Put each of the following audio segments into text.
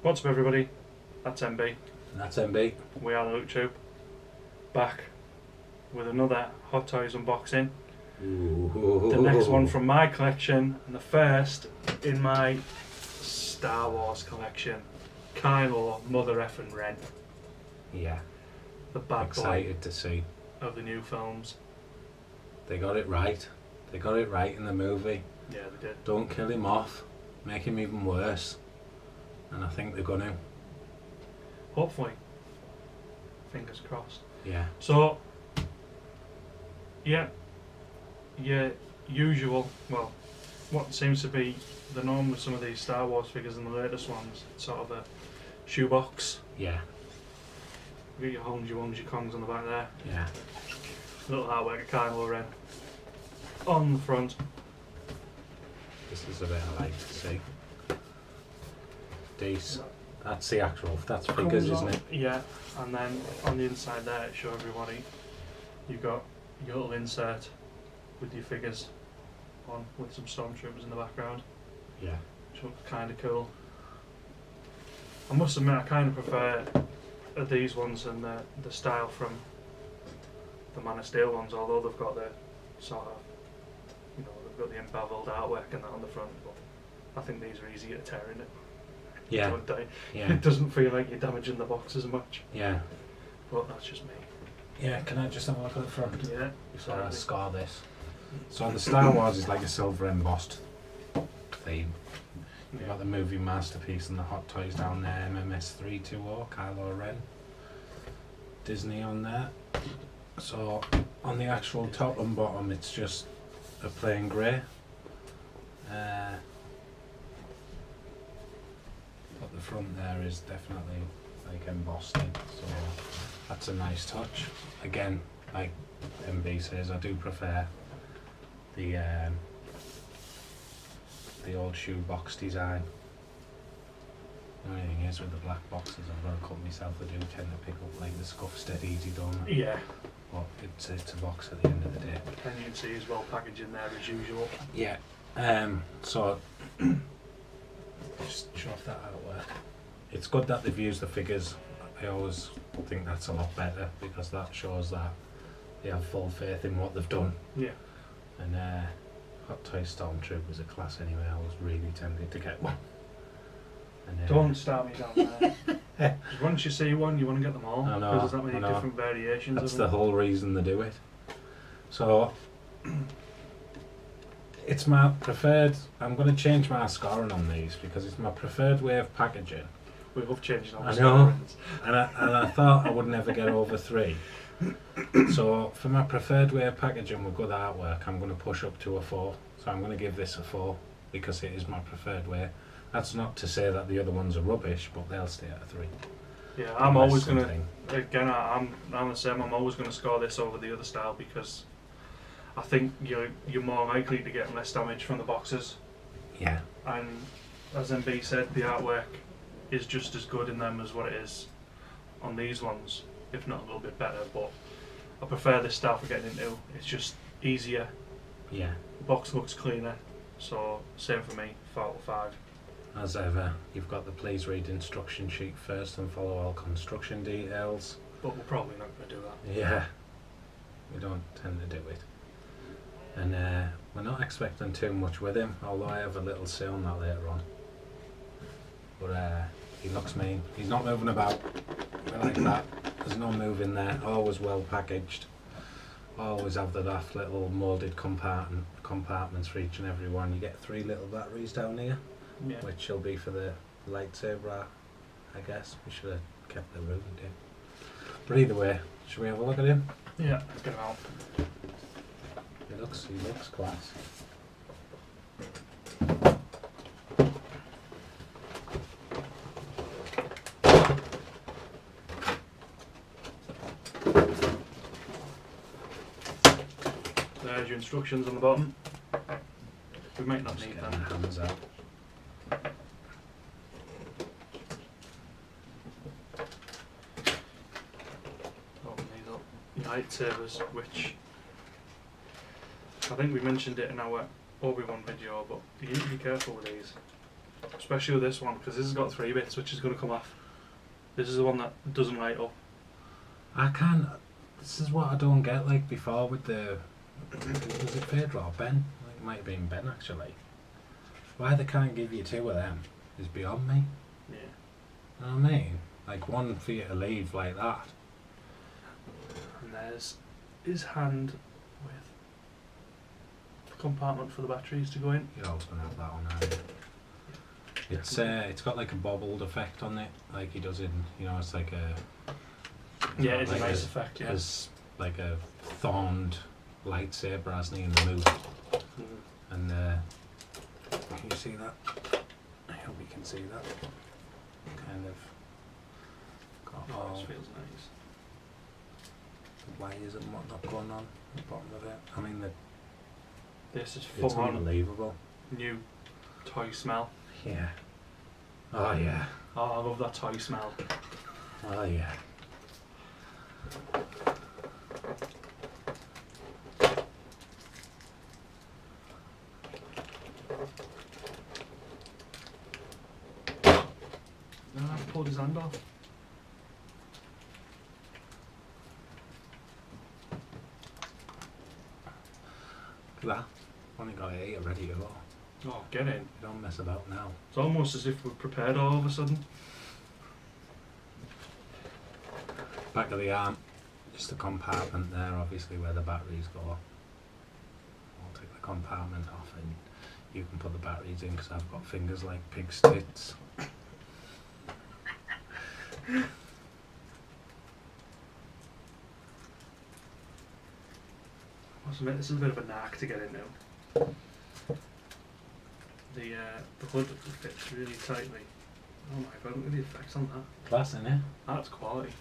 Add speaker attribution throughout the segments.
Speaker 1: What's up everybody, that's MB.
Speaker 2: And that's MB.
Speaker 1: We are the YouTube, back with another Hot Toys unboxing.
Speaker 2: Ooh.
Speaker 1: The next one from my collection, and the first in my Star Wars collection. Kylo Mother Effin' Ren.
Speaker 2: Yeah.
Speaker 1: The bad
Speaker 2: Excited to see.
Speaker 1: boy of the new films.
Speaker 2: They got it right. They got it right in the movie.
Speaker 1: Yeah, they did.
Speaker 2: Don't kill him off. Make him even worse. And I think they're gonna.
Speaker 1: Hopefully. Fingers crossed.
Speaker 2: Yeah.
Speaker 1: So, yeah, usual, well, what seems to be the norm with some of these Star Wars figures and the latest ones, it's sort of a shoebox.
Speaker 2: Yeah.
Speaker 1: You got your Hungs, your Wongs, your Kongs on the back there.
Speaker 2: Yeah.
Speaker 1: Little artwork of Kylo Ren on the front.
Speaker 2: This is a bit I like to see. Decent. That's the actual, that's figures, isn't it?
Speaker 1: Yeah, and then on the inside there, show everybody, you've got your little insert with your figures on, with some stormtroopers in the background.
Speaker 2: Yeah.
Speaker 1: Which looks kind of cool. I must admit, I kind of prefer these ones and the style from the Man of Steel ones, although they've got the sort of, you know, they've got the embeveled artwork and that on the front, but I think these are easier to tear in it.
Speaker 2: Yeah.
Speaker 1: Don't they?
Speaker 2: Yeah.
Speaker 1: It doesn't feel like you're damaging the box as much.
Speaker 2: Yeah.
Speaker 1: But that's just me.
Speaker 2: Yeah, can I just have a look at the front?
Speaker 1: Yeah.
Speaker 2: Before I scar this. So the Star Wars is like a silver embossed theme. You've got the movie masterpiece and the Hot Toys down there, MMS 320, Kylo Ren. Disney on there. So on the actual top and bottom it's just a plain grey. But the front there is definitely like embossed in, so that's a nice touch. Again, like MB says, I do prefer the old shoebox design. The only thing is with the black boxes, I've got to cut myself. I do tend to pick up like the scuff stead easy, don't I?
Speaker 1: Yeah.
Speaker 2: But it's a box at the end of the day.
Speaker 1: And you can see as well packaged in there as usual.
Speaker 2: Yeah. So just show off that artwork. It's good that they've used the figures. I always think that's a lot better because that shows that they have full faith in what they've done.
Speaker 1: Yeah.
Speaker 2: And Hot Toy Stormtrooper was a class anyway. I was really tempted to get one. And,
Speaker 1: Don't start me down there. Once you see one, you want to get them all.
Speaker 2: I know,
Speaker 1: because there's that many different variations
Speaker 2: that's
Speaker 1: of
Speaker 2: the
Speaker 1: them.
Speaker 2: whole reason they do it. So it's my preferred. I'm going to change my scoring on these because it's my preferred way of packaging.
Speaker 1: We love changing all the
Speaker 2: I know,
Speaker 1: scorings.
Speaker 2: and I thought I would never get over 3. So for my preferred way of packaging with good artwork, I'm going to push up to a 4. So I'm going to give this a 4 because it is my preferred way. That's not to say that the other ones are rubbish, but they'll stay at a 3.
Speaker 1: Yeah, I'm always going to,
Speaker 2: something.
Speaker 1: again, I'm the same, I'm always going to score this over the other style because I think you're more likely to get less damage from the boxes.
Speaker 2: Yeah.
Speaker 1: And as MB said, the artwork is just as good in them as what it is on these ones, if not a little bit better, but I prefer this style for getting into. It's just easier.
Speaker 2: Yeah.
Speaker 1: The box looks cleaner, so same for me, 4 out of 5.
Speaker 2: As ever, you've got the please read instruction sheet first and follow all construction details.
Speaker 1: But we're probably not going to do that.
Speaker 2: Yeah, we don't tend to do it. And we're not expecting too much with him, although I have a little say on that later on. But he looks mean. He's not moving about. I like that. There's no moving there. Always well packaged. Always have the daft little moulded compartments for each and every one. You get 3 little batteries down here,
Speaker 1: Yeah.
Speaker 2: which will be for the lightsaber, I guess. We should have kept the room in. But either way, should we have a look at him?
Speaker 1: Yeah, let's get him out.
Speaker 2: He looks class.
Speaker 1: There's your instructions on the bottom. We might not
Speaker 2: Just
Speaker 1: need
Speaker 2: get
Speaker 1: them.
Speaker 2: my hands out.
Speaker 1: Open these up. Lightsabers, which I think we mentioned it in our Obi-Wan video, but you need to be careful with these. especially with this one, because this has got 3 bits, which is going to come off. This is the one that doesn't light up.
Speaker 2: I can't. This is what I don't get. Like before with the, was it Pedro or Ben? I think it might have been Ben actually. Why they can't give you 2 of them is beyond me.
Speaker 1: Yeah.
Speaker 2: You know what I mean? Like one for you to leave like that.
Speaker 1: And there's his hand with the compartment for the batteries to go in.
Speaker 2: You're always gonna have that one, aren't you? It's got like a bobbled effect on it, like he does in, you know, it's like a.
Speaker 1: Yeah, it's
Speaker 2: like
Speaker 1: a nice effect. Yeah.
Speaker 2: It's like a thorned lightsaber, hasn't he, in the movie? And can you see that? I hope you can see that. Kind of got all
Speaker 1: This feels nice.
Speaker 2: the wires and whatnot going on at the bottom of it. I mean,
Speaker 1: This is
Speaker 2: it's
Speaker 1: full on
Speaker 2: unbelievable.
Speaker 1: new toy smell.
Speaker 2: Yeah. Oh yeah.
Speaker 1: Oh, I love that toy smell.
Speaker 2: Oh yeah.
Speaker 1: No, I've pulled his hand off.
Speaker 2: Look at that. Only got 8 ready to go.
Speaker 1: Oh, get in.
Speaker 2: You don't mess about now.
Speaker 1: It's almost as if we're prepared all of a sudden.
Speaker 2: Back of the arm, just the compartment there, obviously where the batteries go. I'll take the compartment off and you can put the batteries in because I've got fingers like pig's tits.
Speaker 1: I must admit, this is a bit of a knack to get in now. The hood fits really tightly. Oh my god, look at the effects on that.
Speaker 2: Class, innit?
Speaker 1: That's quality.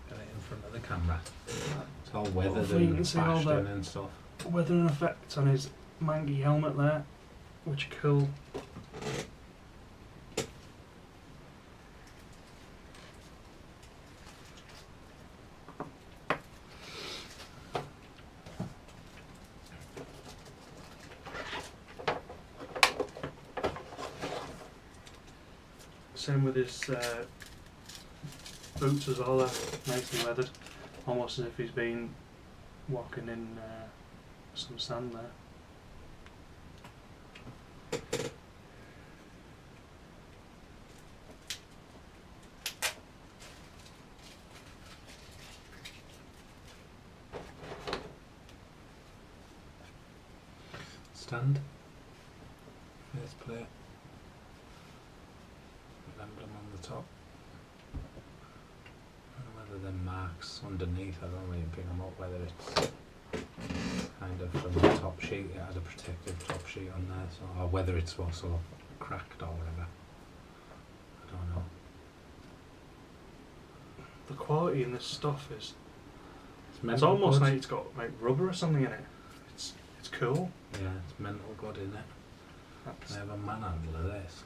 Speaker 2: Get it in front of the camera. It's all weathered
Speaker 1: Hopefully you
Speaker 2: and
Speaker 1: can see all
Speaker 2: bashed
Speaker 1: that
Speaker 2: in and stuff.
Speaker 1: weathering effects on his mangy helmet there, which are cool. Same with his boots as well, they're nicely weathered, almost as if he's been walking in some sand there.
Speaker 2: Stand. Let's play it. Emblem on the top. I don't know whether they're marks underneath, I don't really pick them up, whether it's kind of from the top sheet, it had a protective top sheet on there, so, or whether it's also cracked or whatever. I don't know.
Speaker 1: The quality in this stuff is, it's
Speaker 2: mental
Speaker 1: almost
Speaker 2: good.
Speaker 1: like it's got like rubber or something in it. It's cool.
Speaker 2: Yeah, it's mental good, isn't it?
Speaker 1: That's,
Speaker 2: I have a manhandle of this.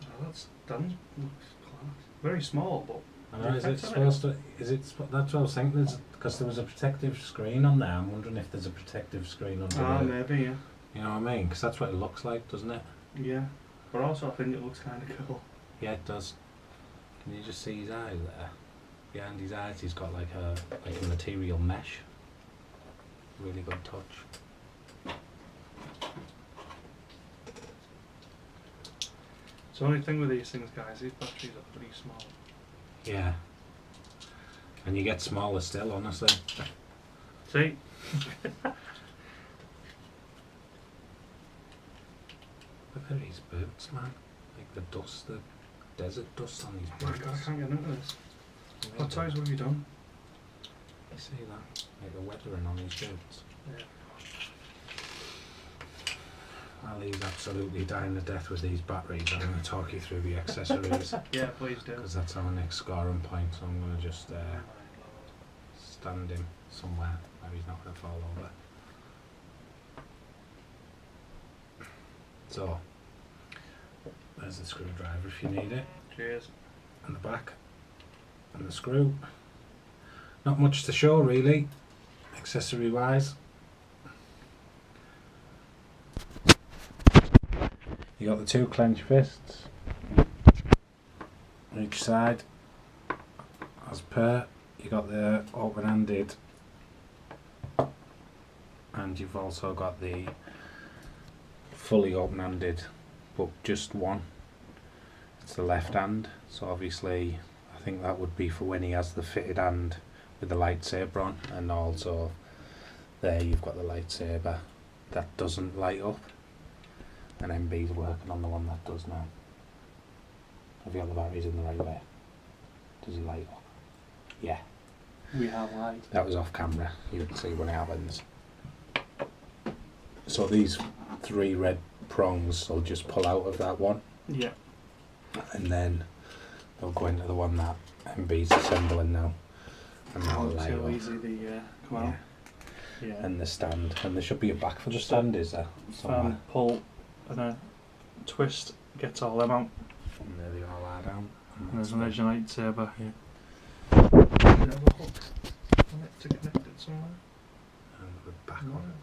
Speaker 1: oh, that's done. Looks class. Very small, but
Speaker 2: I know, is it supposed to, that's what I was thinking, because there was a protective screen on there, I'm wondering if there's a protective screen under there.
Speaker 1: maybe, yeah.
Speaker 2: You know what I mean? Because that's what it looks like, doesn't it?
Speaker 1: Yeah, but also I think it looks kind of cool.
Speaker 2: Yeah, it does. Can you just see his eyes there? Behind his eyes he's got like a material mesh. Really good touch.
Speaker 1: So the only thing with these things, guys, these batteries are pretty small.
Speaker 2: Yeah. And you get smaller still, honestly.
Speaker 1: See?
Speaker 2: Look at his boots, man. Like the dust, the desert dust on his
Speaker 1: Oh my
Speaker 2: boots.
Speaker 1: god, I can't get into this. What toys have you done?
Speaker 2: You see that? Like the weathering on his boots.
Speaker 1: Yeah.
Speaker 2: Ali's absolutely dying to death with these batteries. I'm going to talk you through the accessories
Speaker 1: Yeah, please do.
Speaker 2: because that's our next scoring point. So I'm going to just stand him somewhere where he's not going to fall over. So there's the screwdriver if you need it,
Speaker 1: Cheers.
Speaker 2: and the back, and the screw. Not much to show really, accessory wise. You got the two clenched fists on each side. As per, you got the open-handed, and you've also got the fully open-handed, but just one. It's the left hand, so obviously I think that would be for when he has the fitted hand with the lightsaber on, and also there you've got the lightsaber that doesn't light up, and MB's working on the one that does now. Have you got the batteries in the right way? Does it light up? Yeah.
Speaker 1: We have light.
Speaker 2: That was off camera, you can see when it happens. So these 3 red prongs will just pull out of that one.
Speaker 1: Yeah.
Speaker 2: And then they'll go into the one that MB's assembling now. And that'll light
Speaker 1: how
Speaker 2: up.
Speaker 1: easy they come out. Yeah.
Speaker 2: And the stand. And there should be a back for the stand, is there?
Speaker 1: Fan, pull, and a twist gets all them out.
Speaker 2: And there they all are down.
Speaker 1: And there's an original lightsaber.
Speaker 2: Yeah.
Speaker 1: Does it have a hook on it to connect it somewhere?
Speaker 2: And the back
Speaker 1: No,
Speaker 2: on.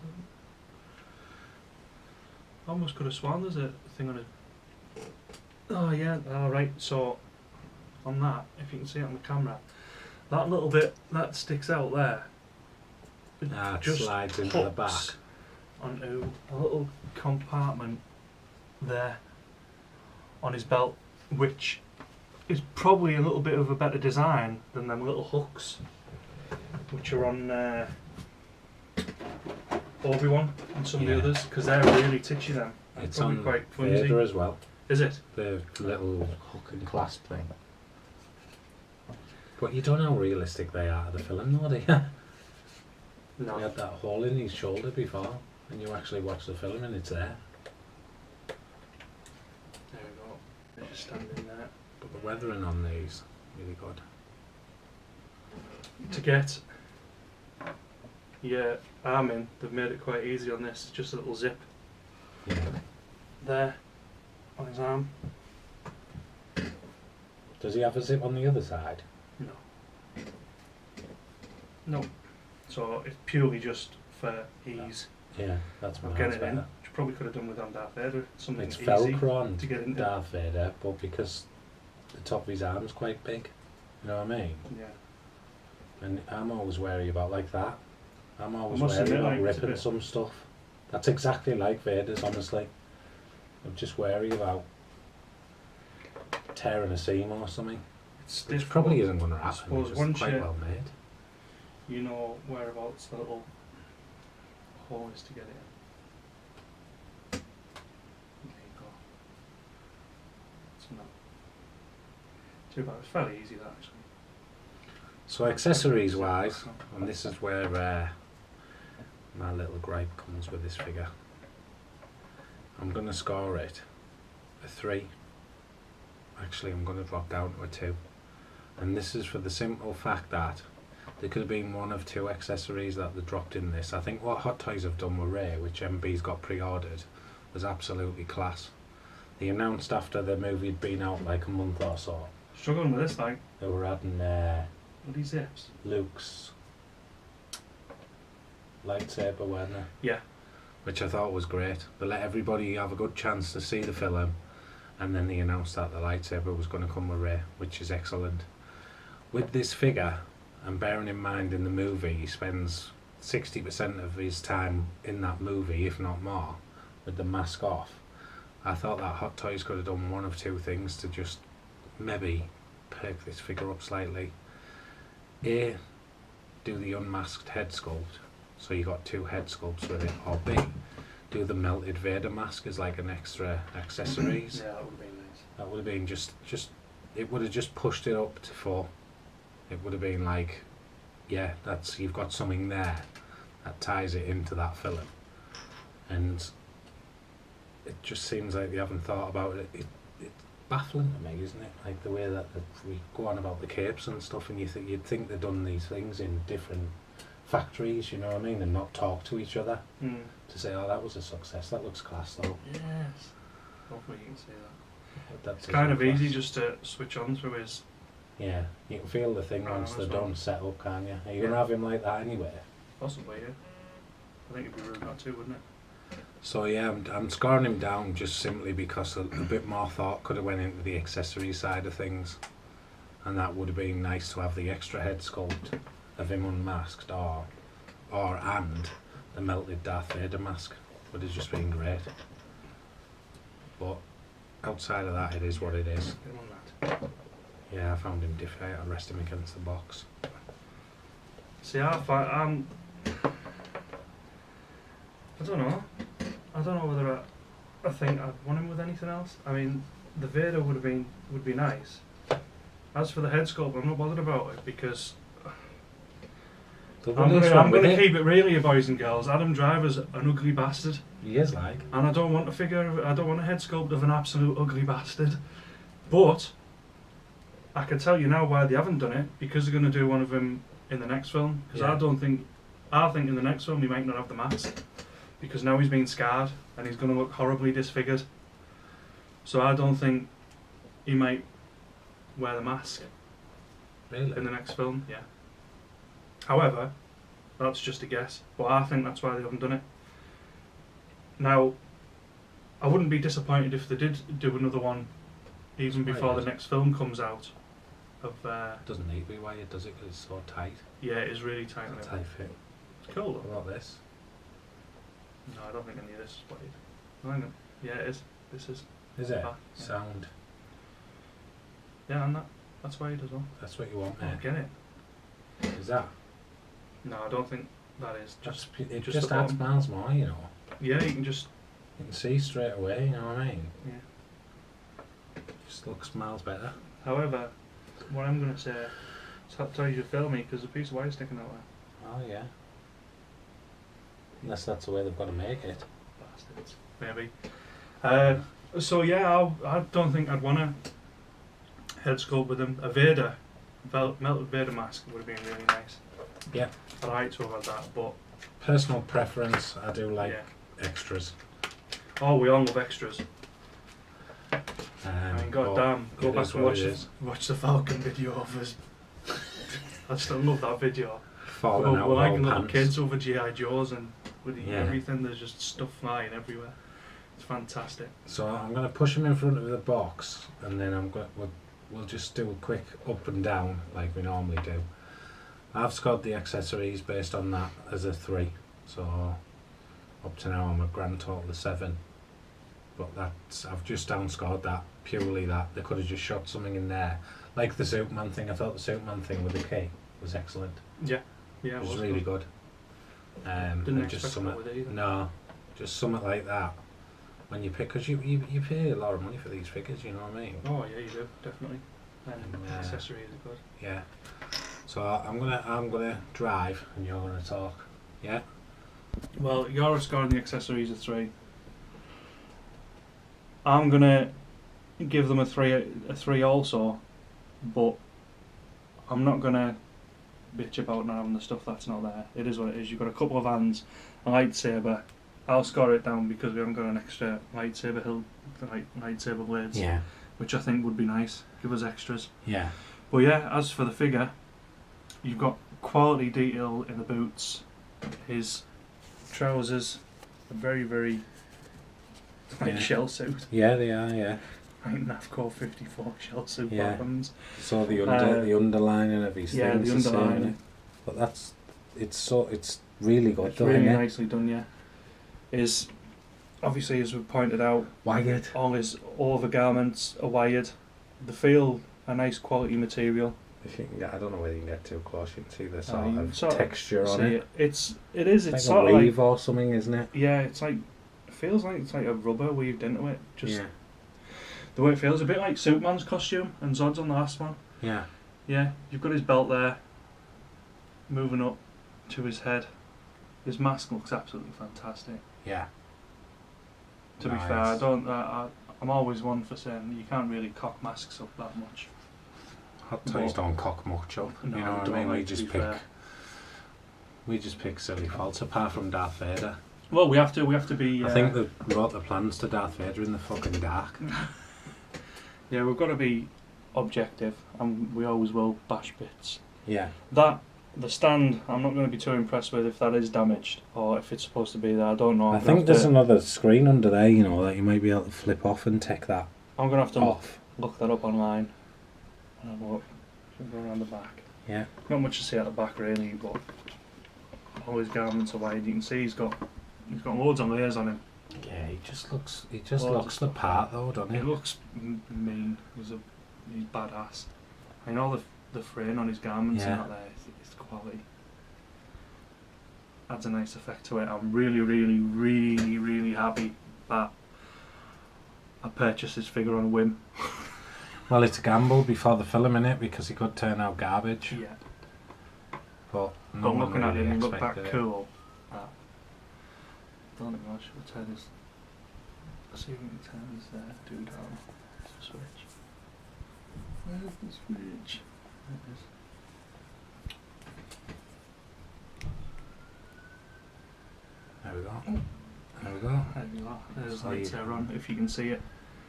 Speaker 1: I almost could have sworn there's a thing on it. Oh yeah, alright, so on that, if you can see it on the camera, that little bit that sticks out there, it
Speaker 2: It
Speaker 1: just
Speaker 2: slides into the back.
Speaker 1: hooks onto a little compartment there on his belt, which is probably a little bit of a better design than them little hooks which are on Obi-Wan and some of the others, because they're really titchy them.
Speaker 2: It's
Speaker 1: probably
Speaker 2: on
Speaker 1: quite flimsy.
Speaker 2: Vader as well.
Speaker 1: Is it?
Speaker 2: The little hook and clasp thing. But you don't know how realistic they are to the film, though, do you?
Speaker 1: No.
Speaker 2: We had that hole in his shoulder before, and you actually watch the film and it's there.
Speaker 1: There we go. They're just standing there.
Speaker 2: But the weathering on these, really good.
Speaker 1: To get your arm in, they've made it quite easy on this. It's just a little zip
Speaker 2: Yeah.
Speaker 1: there on his arm.
Speaker 2: Does he have a zip on the other side?
Speaker 1: No. No. So it's purely just for ease
Speaker 2: Yeah, that's
Speaker 1: of
Speaker 2: what
Speaker 1: getting it in.
Speaker 2: better.
Speaker 1: Which you probably could have done with Darth Vader. Something
Speaker 2: It's
Speaker 1: easy
Speaker 2: Velcro on
Speaker 1: to get into.
Speaker 2: Darth Vader, but because the top of his arm's quite big, you know what I mean?
Speaker 1: Yeah.
Speaker 2: And I'm always wary about like that. I'm always
Speaker 1: I must
Speaker 2: wary
Speaker 1: admit,
Speaker 2: about
Speaker 1: like, it's a
Speaker 2: ripping
Speaker 1: bit-
Speaker 2: some stuff. That's exactly like Vader's, honestly. I'm just wary about tearing a seam or something.
Speaker 1: It's
Speaker 2: Which
Speaker 1: difficult.
Speaker 2: probably isn't going to
Speaker 1: I
Speaker 2: happen.
Speaker 1: suppose
Speaker 2: It's
Speaker 1: once
Speaker 2: quite
Speaker 1: you-
Speaker 2: well made.
Speaker 1: You know whereabouts the little hole is to get it in. There you go. It's not too bad. It's fairly easy that actually.
Speaker 2: So accessories wise, and this is where my little gripe comes with this figure, I'm going to score it a 3. Actually, I'm going to drop down to a 2. And this is for the simple fact that there could have been one of 2 accessories that they dropped in this. I think what Hot Toys have done with Rey, which MB's got pre-ordered, was absolutely class. They announced after the movie had been out like a month or so,
Speaker 1: Struggling with this, like,
Speaker 2: they were adding
Speaker 1: what are these zips?
Speaker 2: Luke's lightsaber, weren't they?
Speaker 1: Yeah.
Speaker 2: Which I thought was great. They let everybody have a good chance to see the film, and then they announced that the lightsaber was going to come with Rey, which is excellent. With this figure, and bearing in mind in the movie he spends 60% of his time in that movie, if not more, with the mask off, I thought that Hot Toys could have done one of 2 things to just maybe perk this figure up slightly. A, do the unmasked head sculpt, so you got 2 head sculpts with it, or B, do the melted Vader mask as like an extra accessories.
Speaker 1: Yeah, that would have been nice.
Speaker 2: That would have been just it would have just pushed it up to 4. It would have been like, yeah, that's, you've got something there that ties it into that film. And it just seems like they haven't thought about it. It's baffling to me, isn't it? Like the way that we go on about the capes and stuff, and you'd think they've done these things in different factories, you know what I mean, and not talk to each other to say, oh, that was a success, that looks class though.
Speaker 1: Yes. Hopefully you can see that.
Speaker 2: That's
Speaker 1: It's kind of easy just to switch on through his.
Speaker 2: Yeah, you can feel the thing once they're done set up, can't you? Are you going to have him like that anyway?
Speaker 1: Possibly, yeah. I think it'd be rude not to, wouldn't it?
Speaker 2: So yeah, I'm scoring him down just simply because a bit more thought could have went into the accessory side of things, and that would have been nice to have the extra head sculpt of him unmasked, and the melted Darth Vader mask would have just been great. But outside of that, it is what it is.
Speaker 1: Get him on that.
Speaker 2: Yeah, I found him difficult. I rest him against the box.
Speaker 1: See, I don't know. I don't know whether I think I'd want him with anything else. I mean, the Vader would be nice. As for the head sculpt, I'm not bothered about it because I'm going to keep it real, you boys and girls. Adam Driver's an ugly bastard.
Speaker 2: He is like.
Speaker 1: And I don't want a head sculpt of an absolute ugly bastard. But I can tell you now why they haven't done it, because they're going to do one of them in the next film. Because I think in the next film he might not have the mask, because now he's been scarred and he's going to look horribly disfigured. So I don't think he might wear the mask
Speaker 2: Really?
Speaker 1: in the next film. Yeah. However, that's just a guess, but I think that's why they haven't done it. Now, I wouldn't be disappointed if they did do another one even before the next film comes out.
Speaker 2: Doesn't need to be wired, does it? Because it's so tight.
Speaker 1: Yeah, it is really tight.
Speaker 2: It's a tight fit.
Speaker 1: It's cool though.
Speaker 2: What about this?
Speaker 1: No, I don't think any of this is wired. Hang on. Yeah, it is. This is.
Speaker 2: Is it?
Speaker 1: Yeah.
Speaker 2: Sound.
Speaker 1: Yeah, and that's wired as well.
Speaker 2: That's what you want,
Speaker 1: Oh,
Speaker 2: mate.
Speaker 1: get it.
Speaker 2: Is that?
Speaker 1: No, I don't think that is.
Speaker 2: It
Speaker 1: just
Speaker 2: just
Speaker 1: the
Speaker 2: adds
Speaker 1: bottom.
Speaker 2: miles more, you know.
Speaker 1: Yeah, you can just.
Speaker 2: You can see straight away, you know what I mean?
Speaker 1: Yeah.
Speaker 2: Just looks miles better.
Speaker 1: However, what I'm going to say, tell you to film me because a piece of wire sticking out there.
Speaker 2: Oh yeah. Unless that's the way they've got to make it.
Speaker 1: Bastards. Maybe. So yeah, I don't think I'd want a head sculpt with him. A Vader, melted Vader mask would have been really nice.
Speaker 2: Yeah.
Speaker 1: I'd like to have had that, but
Speaker 2: Personal preference, I do like
Speaker 1: yeah.
Speaker 2: extras.
Speaker 1: Oh, we all love extras. I mean,
Speaker 2: but
Speaker 1: goddamn, go
Speaker 2: it
Speaker 1: back
Speaker 2: is
Speaker 1: and
Speaker 2: what it is.
Speaker 1: watch the Falcon video of us. I still love that video.
Speaker 2: Falling out
Speaker 1: We're
Speaker 2: of
Speaker 1: like
Speaker 2: all
Speaker 1: little
Speaker 2: pants.
Speaker 1: kids over G.I. Joes and with
Speaker 2: Yeah.
Speaker 1: everything. There's just stuff flying everywhere. It's fantastic.
Speaker 2: So I'm going to push him in front of the box, and then we'll just do a quick up and down like we normally do. I've scored the accessories based on that as a 3, so up to now I'm a grand total of 7. But I've just downscored that purely that they could have just shot something in there, like the Superman thing. I thought the Superman thing with the key was excellent.
Speaker 1: Yeah,
Speaker 2: It was really good.
Speaker 1: Didn't
Speaker 2: just
Speaker 1: expect that with it either.
Speaker 2: No, just something like that. When you pick, because you pay a lot of money for these figures, you know what I mean?
Speaker 1: Oh yeah, you do definitely. And
Speaker 2: Yeah.
Speaker 1: accessories are good.
Speaker 2: Yeah. So I'm gonna drive, and you're gonna talk. Yeah.
Speaker 1: Well, you're scoring the accessories a 3. I'm gonna give them a 3 also, but I'm not gonna bitch about not having the stuff that's not there. It is what it is. You've got a couple of hands, a lightsaber. I'll score it down because we haven't got an extra lightsaber lightsaber blades,
Speaker 2: Yeah.
Speaker 1: which I think would be nice. Give us extras.
Speaker 2: Yeah.
Speaker 1: But yeah, as for the figure, you've got quality detail in the boots. His trousers are very, very like
Speaker 2: Yeah.
Speaker 1: shell suit.
Speaker 2: Yeah, they are. Yeah.
Speaker 1: Like NAFCO 54 shell suit
Speaker 2: Yeah.
Speaker 1: bottoms.
Speaker 2: So the underlining of his
Speaker 1: Yeah,
Speaker 2: things
Speaker 1: the
Speaker 2: the same,
Speaker 1: underlining.
Speaker 2: but it's really good.
Speaker 1: It's
Speaker 2: though,
Speaker 1: really
Speaker 2: isn't it?
Speaker 1: nicely done, yeah. Is obviously, as we pointed out,
Speaker 2: Wired.
Speaker 1: all his overgarments are wired. They feel a nice quality material.
Speaker 2: If you can get, I don't know whether you can get too close. You can see the
Speaker 1: you
Speaker 2: sort
Speaker 1: can
Speaker 2: of
Speaker 1: sort of
Speaker 2: texture on
Speaker 1: See
Speaker 2: it.
Speaker 1: it. It's
Speaker 2: It's
Speaker 1: sort
Speaker 2: like a
Speaker 1: of
Speaker 2: weave
Speaker 1: like,
Speaker 2: or something, isn't it?
Speaker 1: yeah, it's like, it feels like it's like a rubber weaved into it. Just
Speaker 2: yeah.
Speaker 1: the way it feels, a bit like Superman's costume and Zod's on the last one.
Speaker 2: Yeah.
Speaker 1: Yeah, you've got his belt there, moving up to his head. His mask looks absolutely fantastic.
Speaker 2: Yeah.
Speaker 1: To be fair, I'm always one for saying you can't really cock masks up that much.
Speaker 2: Hot toys don't cock much up.
Speaker 1: No,
Speaker 2: you know what
Speaker 1: don't
Speaker 2: I mean?
Speaker 1: like, to be fair.
Speaker 2: We just pick silly faults apart from Darth Vader.
Speaker 1: Well, we have to be.
Speaker 2: I think they wrote the plans to Darth Vader in the fucking dark.
Speaker 1: Yeah, we've got to be objective, and we always will bash bits.
Speaker 2: Yeah.
Speaker 1: That The stand, I'm not going to be too impressed with if that is damaged or if it's supposed to be there. I don't know.
Speaker 2: I think there's another screen under there, you know, that you might be able to flip off and take that
Speaker 1: I'm going to have to
Speaker 2: off.
Speaker 1: look that up online. And have a look. Go around the back.
Speaker 2: Yeah.
Speaker 1: Not much to see at the back really, but all his garments are wide. You can see he's got loads of layers on him.
Speaker 2: Yeah, he just looks the part though, doesn't he?
Speaker 1: He looks mean. He's badass. I know the fraying on his garments and that there. It's quality. Adds a nice effect to it. I'm really, really, really, really happy that I purchased this figure on a whim.
Speaker 2: Well, it's a gamble before the film in it because he could turn out garbage.
Speaker 1: Yeah.
Speaker 2: But
Speaker 1: But looking at him, he looked that
Speaker 2: expected it.
Speaker 1: cool. Don't know if I should turn this. See if we can turn this dude on. Switch. Where's the switch? There it is.
Speaker 2: There we go. There we go.
Speaker 1: There we go. There's
Speaker 2: So
Speaker 1: lights there on, if you can see it.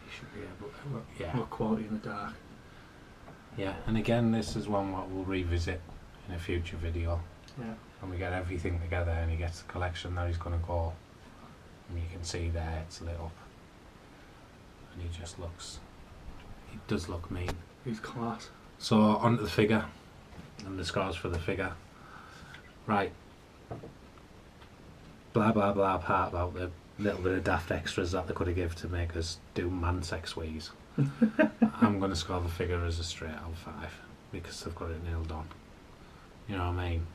Speaker 2: You should be able to. Yeah.
Speaker 1: Look quality in the dark.
Speaker 2: Yeah, and again, this is one what we'll revisit in a future video.
Speaker 1: Yeah.
Speaker 2: When we get everything together and he gets the collection that he's going to go. And you can see there it's lit up. And he just looks. He does look mean.
Speaker 1: He's class.
Speaker 2: So onto the figure and the scores for the figure. Right. Blah blah blah part about the little bit of daft extras that they could have given to make us do man sex ways. I'm going to score the figure as a straight out of 5 because they've got it nailed on. You know what I mean?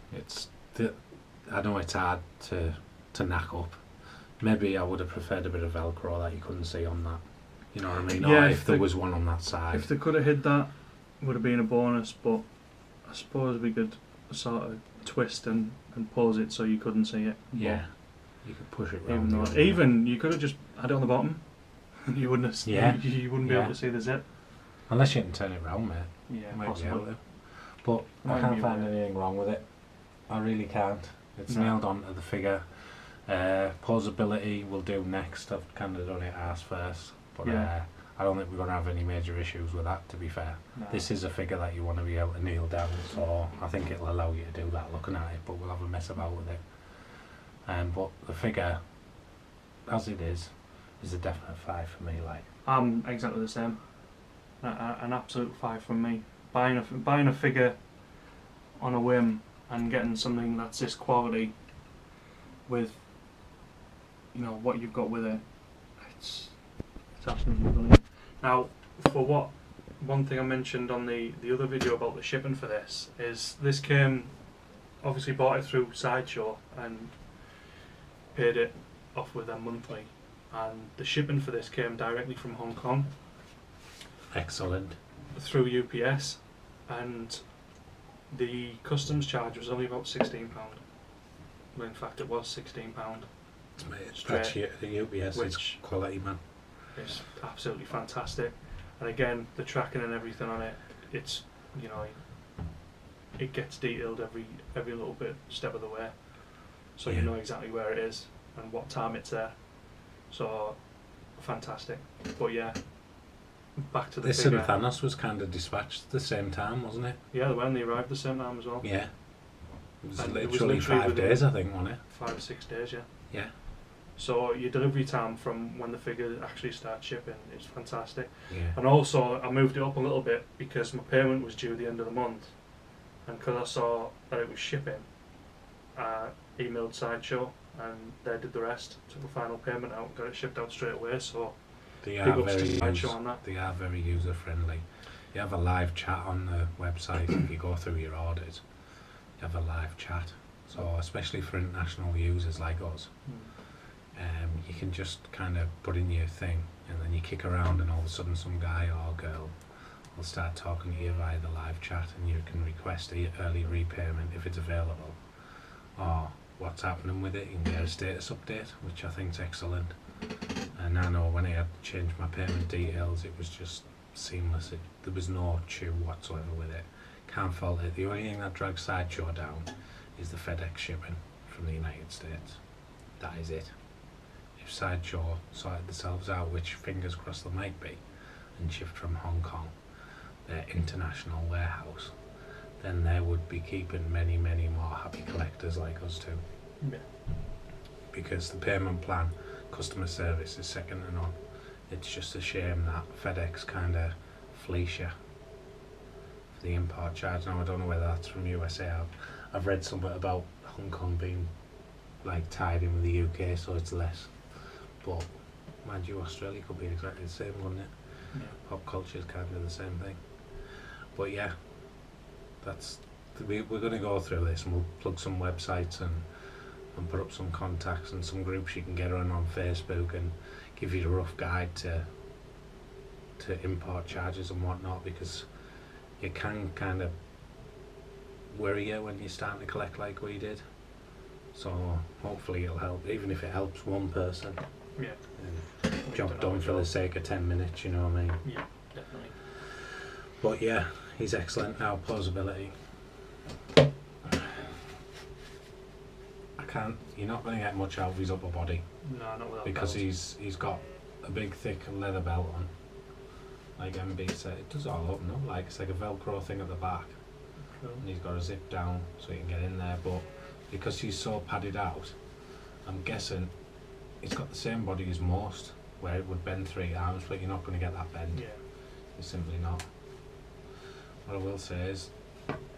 Speaker 2: I know it's hard to knack up. Maybe I would have preferred a bit of Velcro that you couldn't see on that. You know what I mean?
Speaker 1: Yeah,
Speaker 2: or if there was one on that side.
Speaker 1: If they could have hid that, it would have been a bonus, but I suppose we could sort of twist and pose it so you couldn't see it.
Speaker 2: Yeah. You could push it
Speaker 1: Even
Speaker 2: round.
Speaker 1: even you could have just had it on the bottom. You wouldn't have.
Speaker 2: Yeah.
Speaker 1: You wouldn't be able to see the zip.
Speaker 2: Unless you can turn it round, mate.
Speaker 1: Yeah,
Speaker 2: You might
Speaker 1: possibly.
Speaker 2: be able to. But I can't find anything wrong with it. I really can't. It's nailed onto the figure. Posability we'll do next. I've kind of done it ass first. But I don't think we're going to have any major issues with that, to be fair.
Speaker 1: No.
Speaker 2: This is a figure that you want to be able to kneel down, so I think it'll allow you to do that looking at it, but we'll have a mess about with it. But the figure, as it is a definite 5 for me. Like,
Speaker 1: I'm exactly the same. An absolute 5 from me. Buying a figure on a whim and getting something that's this quality with, you know, what you've got with it, it's absolutely brilliant. Now, for one thing I mentioned on the other video about the shipping for this is this came, obviously bought it through Sideshow and paid it off with them monthly, and the shipping for this came directly from Hong Kong
Speaker 2: excellent.
Speaker 1: through UPS, and the customs charge was only about £16. Well, in fact, it was £16.
Speaker 2: That's the UPS is quality, man.
Speaker 1: It's absolutely fantastic, and again, the tracking and everything on it, it's, you know, it gets detailed every little bit, step of the way, so you know exactly where it is and what time it's there. So fantastic. But yeah, back to the
Speaker 2: This
Speaker 1: figure.
Speaker 2: and Thanos was kind of dispatched at the same time, wasn't it?
Speaker 1: Yeah, when they arrived the same time as well.
Speaker 2: Yeah. It was
Speaker 1: And
Speaker 2: literally 5 days, I think, wasn't it?
Speaker 1: 5 or 6 days, yeah.
Speaker 2: Yeah.
Speaker 1: So your delivery time from when the figure actually starts shipping is fantastic.
Speaker 2: Yeah.
Speaker 1: And also, I moved it up a little bit because my payment was due the end of the month, and because I saw that it was shipping, I emailed Sideshow and they did the rest, took the final payment out and got it shipped out straight away. So
Speaker 2: They
Speaker 1: big
Speaker 2: are
Speaker 1: ups to
Speaker 2: very
Speaker 1: Sideshow on that.
Speaker 2: They are very user friendly. You have a live chat on the website if you go through your orders. You have a live chat. So especially for international users like us, you can just kind of put in your thing and then you kick around and all of a sudden some guy or girl will start talking to you via the live chat, and you can request an early repayment if it's available, or what's happening with it. You can get a status update, which I think is excellent. And I know when I had to change my payment details, it was just seamless. There was no chew whatsoever with it. Can't fault it. The only thing that drags Sideshow down is the FedEx shipping from the United States. That is it. If Sideshow sorted themselves out, which fingers crossed they might be, and shipped from Hong Kong, their international warehouse, then they would be keeping many, many more happy collectors like us too.
Speaker 1: Yeah.
Speaker 2: Because the payment plan, customer service is second to none. It's just a shame that FedEx kind of fleece you for the import charge. Now I don't know whether that's from USA. I've read something about Hong Kong being like tied in with the UK, so it's less. But mind you, Australia could be exactly the same, wouldn't it?
Speaker 1: Yeah.
Speaker 2: Pop culture is kind of the same thing. But yeah, we're going to go through this, and we'll plug some websites and put up some contacts and some groups you can get on Facebook, and give you a rough guide to import charges and whatnot, because you can kind of worry you when you're starting to collect like we did. So hopefully it'll help, even if it helps one person.
Speaker 1: Yeah.
Speaker 2: Job done for the sake of 10 minutes, you know what I mean?
Speaker 1: Yeah, definitely.
Speaker 2: But yeah, he's excellent now. Posability. You're not going to get much out of his upper body.
Speaker 1: No, not without
Speaker 2: because
Speaker 1: belts.
Speaker 2: he's got a big thick leather belt on. Like MB said, it does all open up, like it's like a Velcro thing at the back.
Speaker 1: Cool.
Speaker 2: And he's got a zip down so he can get in there, but because he's so padded out, I'm guessing he's got the same body as most, where it would bend 3 arms, but you're not going to get that bend.
Speaker 1: Yeah.
Speaker 2: You're simply not. What I will say is,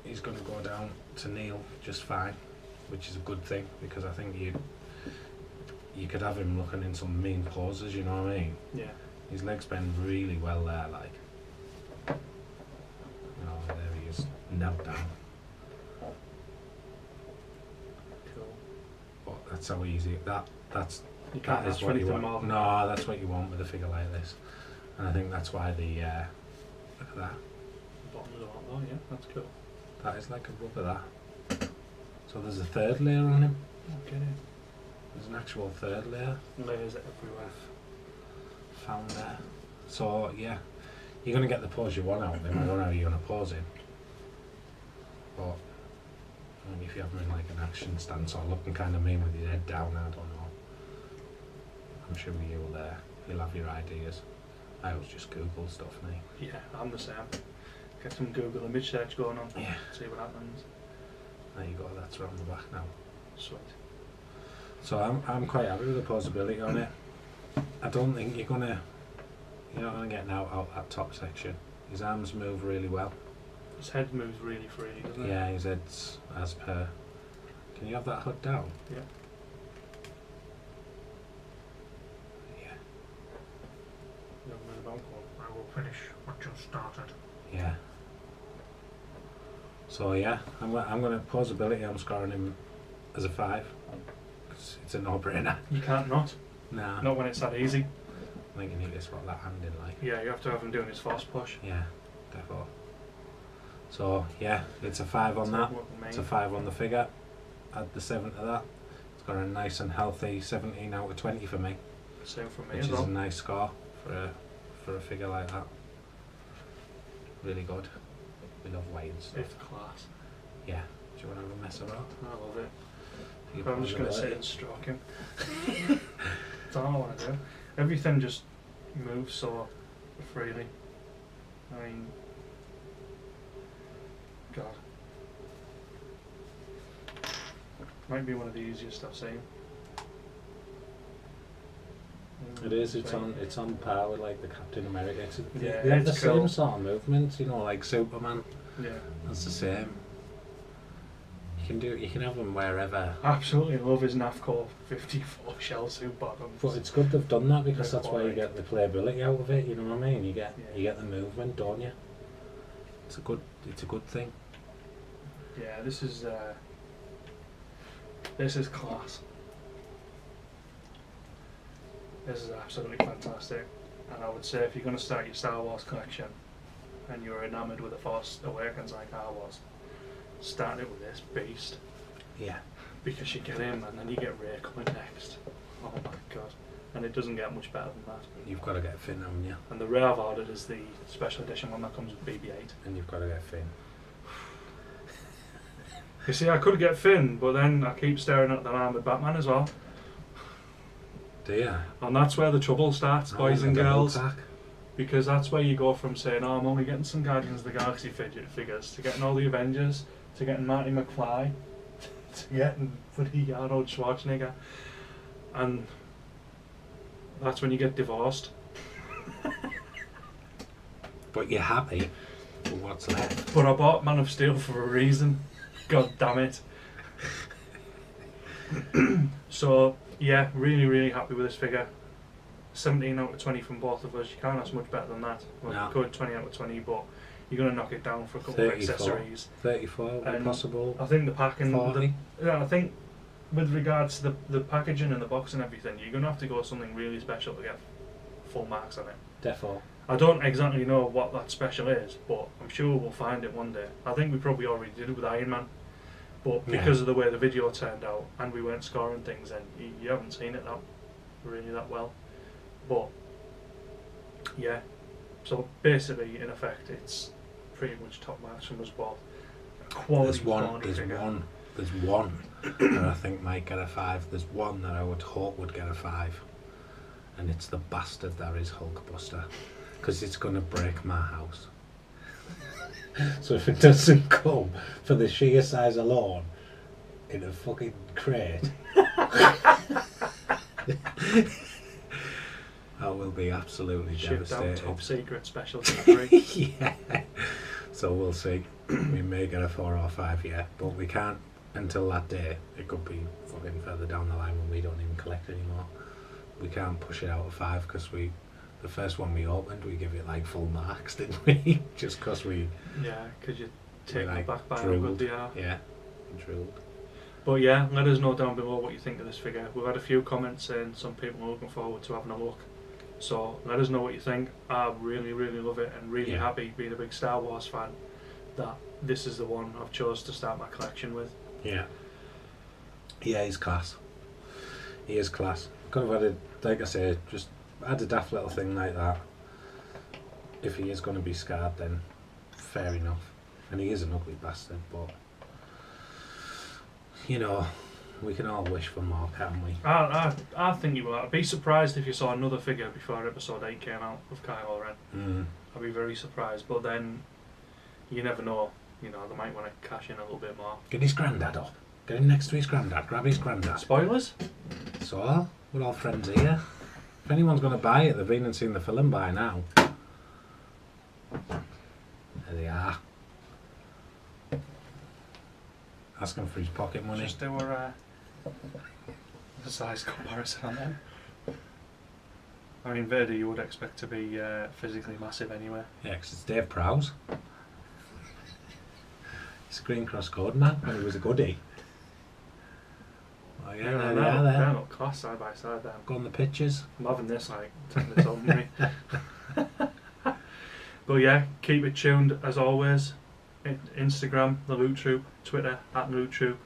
Speaker 2: he's going to go down to kneel just fine, which is a good thing, because I think you could have him looking in some mean poses, you know what I mean?
Speaker 1: Yeah.
Speaker 2: His legs bend really well there, like. You know, there he is, knelt down.
Speaker 1: Cool.
Speaker 2: But that's how easy, that's
Speaker 1: You can't
Speaker 2: that is
Speaker 1: ask for
Speaker 2: what you
Speaker 1: anything
Speaker 2: want.
Speaker 1: more than
Speaker 2: No, that's what you want with a figure like this. And I think that's why the, look at that.
Speaker 1: the bottom of the bottle. Oh yeah, that's cool.
Speaker 2: That is like a rubber, that. So there's a third layer on him.
Speaker 1: Okay.
Speaker 2: There's an actual third layer
Speaker 1: Layers everywhere.
Speaker 2: found there. So yeah, you're going to get the pose you want out of him. I don't know how you're going to pose him. But I mean, if you have him in like an action stance or looking kind of mean with your head down, I don't know. I'm sure you'll have your ideas. I always just Google stuff, mate.
Speaker 1: Yeah, I'm the same. Get some Google image search going on.
Speaker 2: Yeah.
Speaker 1: See what happens.
Speaker 2: There you go, that's around the back now.
Speaker 1: Sweet.
Speaker 2: So I'm quite happy with the posability on it. I don't think you're not gonna get out that top section. His arms move really well.
Speaker 1: His head moves really freely, doesn't it?
Speaker 2: Yeah, his head's as per. Can you have that hood down?
Speaker 1: Yeah.
Speaker 2: Yeah.
Speaker 1: I will finish what you started.
Speaker 2: Yeah. So yeah, I'm gonna posability. I'm scoring him as a 5. It's a no-brainer.
Speaker 1: You can't not.
Speaker 2: Nah.
Speaker 1: Not when it's that easy.
Speaker 2: I think you need to swap that hand in, like.
Speaker 1: Yeah, you have to have him doing his fast push.
Speaker 2: Yeah, definitely. So yeah, it's a 5 on that. It's a 5 on the figure. Add the 7 to that. It's got a nice and healthy 17 out of 20 for me.
Speaker 1: Same for me
Speaker 2: Which
Speaker 1: as
Speaker 2: is
Speaker 1: well.
Speaker 2: a nice score for a figure like that. Really good. We love weight and stuff.
Speaker 1: Fifth class.
Speaker 2: Yeah. Do you want to have a mess about?
Speaker 1: I love it.
Speaker 2: You
Speaker 1: I'm just going to
Speaker 2: posability?
Speaker 1: sit and stroke him. That's all I want to do. Everything just moves so freely. I mean, God. Might be one of the easiest I've seen.
Speaker 2: It is. It's on par with like the Captain America.
Speaker 1: Yeah,
Speaker 2: they have the
Speaker 1: it's
Speaker 2: same
Speaker 1: cool.
Speaker 2: sort of movements, you know, like Superman.
Speaker 1: Yeah.
Speaker 2: That's the same. You can have them wherever.
Speaker 1: Absolutely love his NAFCO 54 shell suit bottoms.
Speaker 2: But it's good they've done that, because
Speaker 1: They're
Speaker 2: that's why you
Speaker 1: quality.
Speaker 2: get the playability out of it. You know what I mean? You get
Speaker 1: Yeah.
Speaker 2: the movement, don't you? It's a good thing.
Speaker 1: Yeah, this is class. This is absolutely fantastic, and I would say if you're going to start your Star Wars collection and you're enamoured with the Force Awakens like I was, start it with this beast,
Speaker 2: Yeah.
Speaker 1: because you get him and then you get Rey coming next. Oh my god, and it doesn't get much better than that.
Speaker 2: You've got to get Finn, haven't you?
Speaker 1: And the Rey I've ordered is the special edition one that comes with BB-8.
Speaker 2: And you've got to get Finn.
Speaker 1: You see, I could get Finn, but then I keep staring at the armoured Batman as well.
Speaker 2: Do you?
Speaker 1: And that's where the trouble starts, boys and girls. because that's where you go from saying, oh, I'm only getting some Guardians of the Galaxy figures, to getting all the Avengers, to getting Marty McFly, to getting bloody Arnold Schwarzenegger, and that's when you get divorced.
Speaker 2: But you're happy with what's left.
Speaker 1: But I bought Man of Steel for a reason. God damn it. So yeah, really, really happy with this figure. 17 out of 20 from both of us. You can't ask much better than that. Well,
Speaker 2: No.
Speaker 1: you could 20 out of 20, but you're going to knock it down for a couple of
Speaker 2: 34.
Speaker 1: accessories.
Speaker 2: 34 would be
Speaker 1: And
Speaker 2: possible.
Speaker 1: I think the packing,
Speaker 2: 40.
Speaker 1: yeah, I think with regards to the packaging and the box and everything, you're going to have to go something really special to get full marks on it.
Speaker 2: Defo.
Speaker 1: I don't exactly know what that special is, but I'm sure we'll find it one day. I think we probably already did it with Iron Man, but because of the way the video turned out and we weren't scoring things, and you haven't seen it that well. But yeah, so basically, in effect, it's pretty much top marks from us both. Quality,
Speaker 2: There's one that I think might get a 5. There's one that I would hope would get a 5, and it's the bastard that is Hulkbuster, because it's going to break my house. So if it doesn't come for the sheer size alone in a fucking crate, I will be absolutely
Speaker 1: shipped
Speaker 2: devastated.
Speaker 1: out top secret special delivery.
Speaker 2: Yeah. So we'll see. We may get a 4 or 5 yet, but we can't until that day. It could be fucking further down the line when we don't even collect anymore. We can't push it out of 5 because the first one we opened, we give it like full marks, didn't we? Just because we...
Speaker 1: Yeah, because you take
Speaker 2: like
Speaker 1: it back by how
Speaker 2: drilled.
Speaker 1: good they are.
Speaker 2: Yeah, drilled.
Speaker 1: But yeah, let us know down below what you think of this figure. We've had a few comments saying some people are looking forward to having a look. So let us know what you think. I really, really love it, and really happy, being a big Star Wars fan, that this is the one I've chose to start my collection with.
Speaker 2: Yeah. Yeah, he's class. He is class. Could have had a, like I say, just add a daft little thing like that. If he is going to be scarred, then fair enough. And he is an ugly bastard, but you know, we can all wish for more, can't we?
Speaker 1: I think you will. I'd be surprised if you saw another figure before episode 8 came out of Kylo Ren. I'd be very surprised, but then you never know. You know, they might want to cash in a little bit more.
Speaker 2: Get his granddad up. Get him next to his granddad. Grab his granddad.
Speaker 1: Spoilers?
Speaker 2: So, we're all friends here. If anyone's going to buy it, they've been and seen the film by now. There they are. Asking for his pocket money.
Speaker 1: Just do a size comparison on them. I mean, Vader you would expect to be physically massive anyway.
Speaker 2: Yeah, because it's Dave Prowse. He's a Green Cross Code man when he was a goodie. Oh yeah, there they are there.
Speaker 1: They're not class side by side then.
Speaker 2: Go on the pictures.
Speaker 1: I'm having this, like, taking this on me. But yeah, keep it tuned as always. Instagram, The Loot Troop, Twitter, @Loot Troop.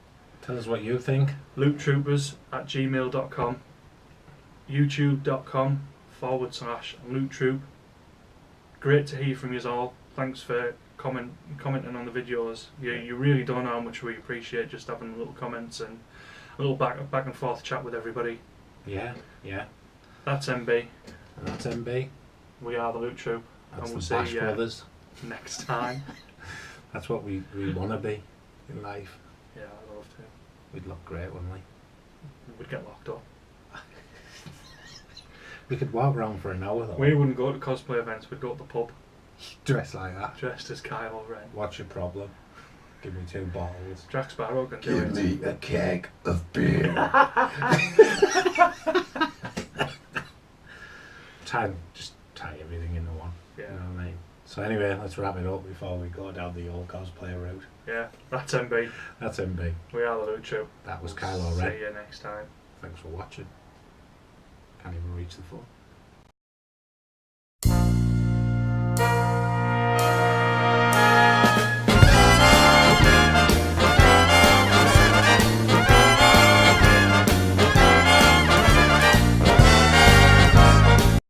Speaker 2: Tell us what you think.
Speaker 1: loottroopers@gmail.com, youtube.com/Loot Troop. Great to hear from you all. Thanks for commenting on the videos. You really don't know how much we appreciate just having little comments and a little back and forth chat with everybody.
Speaker 2: Yeah, yeah.
Speaker 1: That's MB.
Speaker 2: And that's MB.
Speaker 1: We are The Loot Troop.
Speaker 2: That's
Speaker 1: and we'll
Speaker 2: the Bash
Speaker 1: see you
Speaker 2: Brothers.
Speaker 1: next time.
Speaker 2: That's what we want to be in life.
Speaker 1: Yeah, I'd love to.
Speaker 2: We'd look great, wouldn't we?
Speaker 1: We'd get locked up.
Speaker 2: We could walk around for an hour though.
Speaker 1: We wouldn't go to cosplay events, we'd go to the pub.
Speaker 2: Dressed like that.
Speaker 1: Dressed as Kylo Ren.
Speaker 2: What's your problem? Give me 2 bottles.
Speaker 1: Jack Sparrow can do it.
Speaker 2: Give me a keg of beer. Just tie everything into one.
Speaker 1: Yeah.
Speaker 2: You know what I mean? So anyway, let's wrap it up before we go down the old cosplay route.
Speaker 1: Yeah, that's MB.
Speaker 2: That's MB.
Speaker 1: We are The Loot Troop.
Speaker 2: That was Kylo Ren.
Speaker 1: See you next time.
Speaker 2: Thanks for watching. Can't even reach the phone.